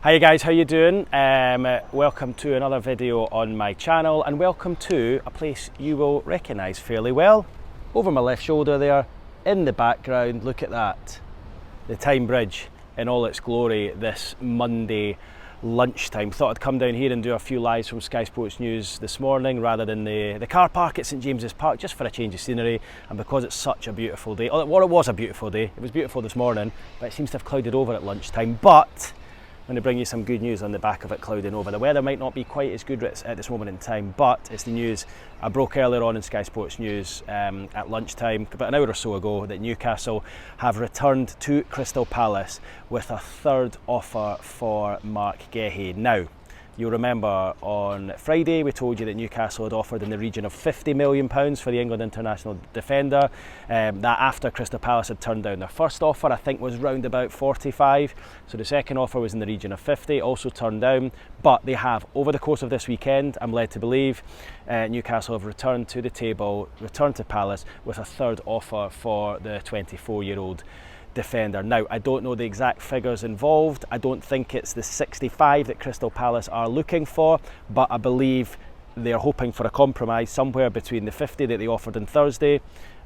Hi guys, how you doing? Welcome to another video on my channel, and welcome to a place you will recognise fairly well. Over my left shoulder there, in the background, look at that. The Tyne Bridge in all its glory this Monday lunchtime. Thought I'd come down here and do a few lives from Sky Sports News this morning rather than the car park at St James's Park, just for a change of scenery, and because it's such a beautiful day. Well, it was a beautiful day. It was beautiful this morning, but it seems to have clouded over at lunchtime. But I'm going to bring you some good news on the back of it clouding over. The weather might not be quite as good at this moment in time, but it's the news I broke earlier on in Sky Sports News at lunchtime, about an hour or so ago, that Newcastle have returned to Crystal Palace with a third offer for Marc Guéhi. Now, you'll remember on Friday we told you that Newcastle had offered in the region of £50 million for the England international defender. That after Crystal Palace had turned down their first offer, I think was round about 45. So the second offer was in the region of 50, also turned down. But they have, over the course of this weekend, I'm led to believe, Newcastle have returned to the table, returned to Palace with a third offer for the 24-year-old defender. Now, I don't know the exact figures involved. I don't think it's the 65 that Crystal Palace are looking for, but I believe they're hoping for a compromise somewhere between the 50 that they offered on Thursday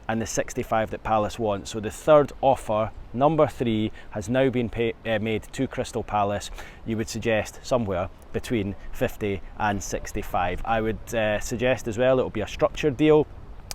and the 65 that Palace want. So the third offer, number 3, has now been made to Crystal Palace. You would suggest somewhere between 50 and 65. I would suggest as well it'll be a structured deal.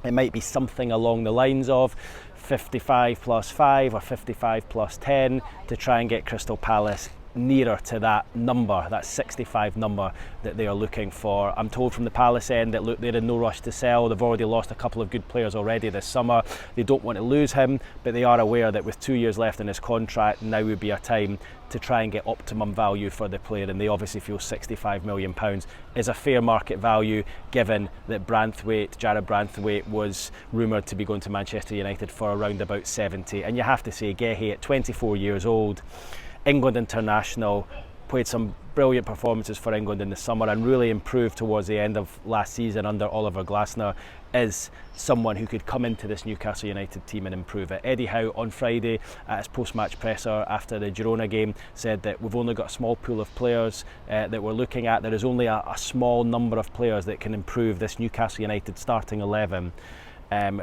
It might be something along the lines of 55 plus 5 or 55 plus 10 to try and get Crystal Palace nearer to that number, that 65 number that they are looking for. I'm told from the Palace end that look, they're in no rush to sell. They've already lost a couple of good players already this summer. They don't want to lose him, but they are aware that with 2 years left in his contract, now would be a time to try and get optimum value for the player, and they obviously feel £65 million is a fair market value, given that Jarrad Branthwaite was rumoured to be going to Manchester United for around about 70. And you have to say, Guéhi at 24 years old, England international, played some brilliant performances for England in the summer and really improved towards the end of last season under Oliver Glasner, is someone who could come into this Newcastle United team and improve it. Eddie Howe on Friday at his post-match presser after the Girona game said that we've only got a small pool of players that we're looking at. There is only a small number of players that can improve this Newcastle United starting 11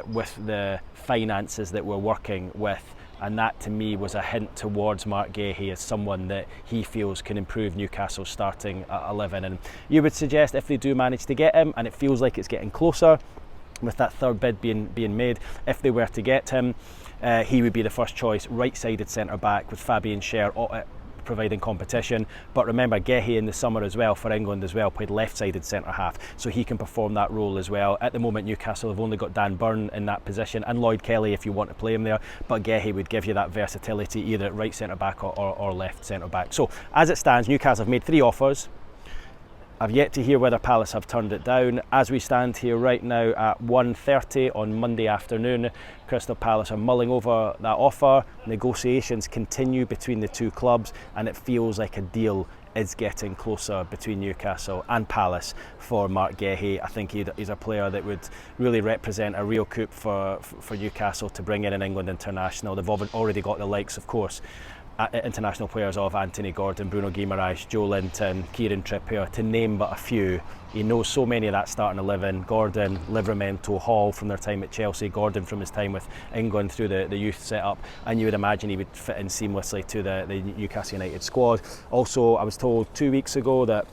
with the finances that we're working with. And that to me was a hint towards Marc Guéhi as someone that he feels can improve Newcastle's starting 11. And you would suggest if they do manage to get him, and it feels like it's getting closer with that third bid being made, if they were to get him, he would be the first choice right-sided centre-back with Fabian Schär providing competition. But remember, Guéhi in the summer as well for England as well played left-sided centre-half, so he can perform that role as well. At the moment, Newcastle have only got Dan Burn in that position and Lloyd Kelly if you want to play him there, but Guéhi would give you that versatility either at right centre-back or left centre-back. So as it stands, Newcastle have made 3 offers. I've yet to hear whether Palace have turned it down. As we stand here right now at 1:30 on Monday afternoon, Crystal Palace are mulling over that offer. Negotiations continue between the two clubs, and it feels like a deal is getting closer between Newcastle and Palace for Marc Guéhi. I think he's a player that would really represent a real coup for Newcastle to bring in an England international. They've already got the likes, of course, international players of Anthony Gordon, Bruno Guimaraes, Joe Linton, Kieran Trippier, to name but a few. He knows so many of that starting 11. Gordon, Livramento, Hall from their time at Chelsea, Gordon from his time with England through the youth setup, and you would imagine he would fit in seamlessly to the Newcastle United squad. Also, I was told 2 weeks ago that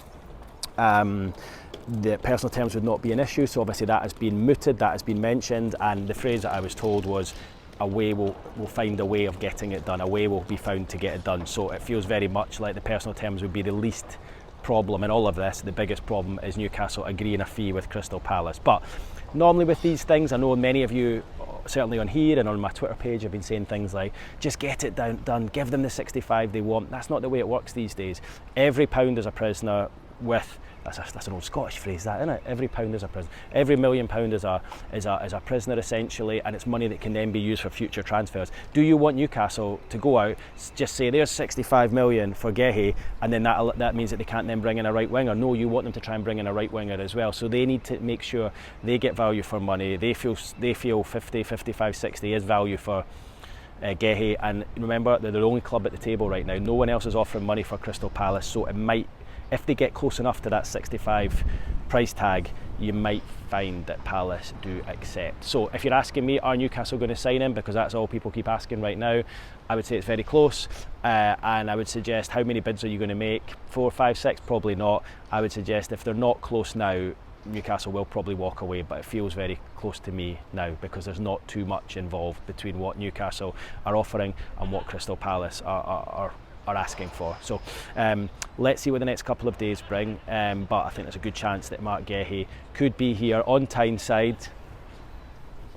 the personal terms would not be an issue, so obviously that has been mooted, that has been mentioned, and the phrase that I was told was, a way will find a way of getting it done, a way will be found to get it done. So it feels very much like the personal terms would be the least problem in all of this. The biggest problem is Newcastle agreeing a fee with Crystal Palace. But normally with these things, I know many of you, certainly on here and on my Twitter page, have been saying things like, just get it done, give them the 65 they want. That's not the way it works these days. Every pound is a prisoner with, that's an old Scottish phrase, that, isn't it? Every pound is a prisoner. Every £1 million is a prisoner essentially, and it's money that can then be used for future transfers. Do you want Newcastle to go out, just say there's 65 million for Guéhi, and then that means that they can't then bring in a right winger? No, you want them to try and bring in a right winger as well. So they need to make sure they get value for money. They feel 50, 55, 60 is value for GUÉHI, and remember they're the only club at the table right now. No one else is offering money for Crystal Palace, so it might, if they get close enough to that 65 price tag, you might find that Palace do accept. So if you're asking me, are Newcastle going to sign him, because that's all people keep asking right now, I would say it's very close, and I would suggest, how many bids are you going to make? 4, 5, 6? Probably not. I would suggest if they're not close now, Newcastle will probably walk away, but it feels very close to me now because there's not too much involved between what Newcastle are offering and what Crystal Palace are asking for. So let's see what the next couple of days bring, but I think there's a good chance that Marc Guéhi could be here on Tyneside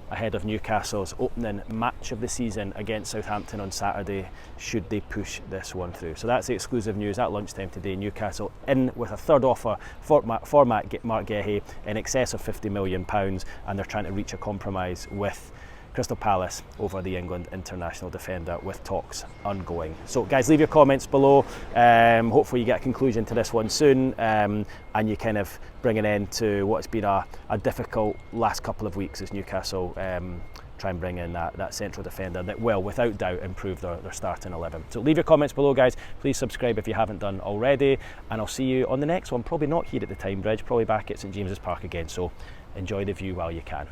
ahead of Newcastle's opening match of the season against Southampton on Saturday, should they push this one through. So that's the exclusive news at lunchtime today. Newcastle in with a third offer for Marc Guéhi in excess of £50 million, and they're trying to reach a compromise with Crystal Palace over the England international defender, with talks ongoing. So guys, leave your comments below. Hopefully you get a conclusion to this one soon, and you kind of bring an end to what's been a difficult last couple of weeks as Newcastle try and bring in that central defender that will, without doubt, improve their starting 11. So leave your comments below, guys. Please subscribe if you haven't done already, and I'll see you on the next one. Probably not here at the Time Bridge, probably back at St James's Park again, so enjoy the view while you can.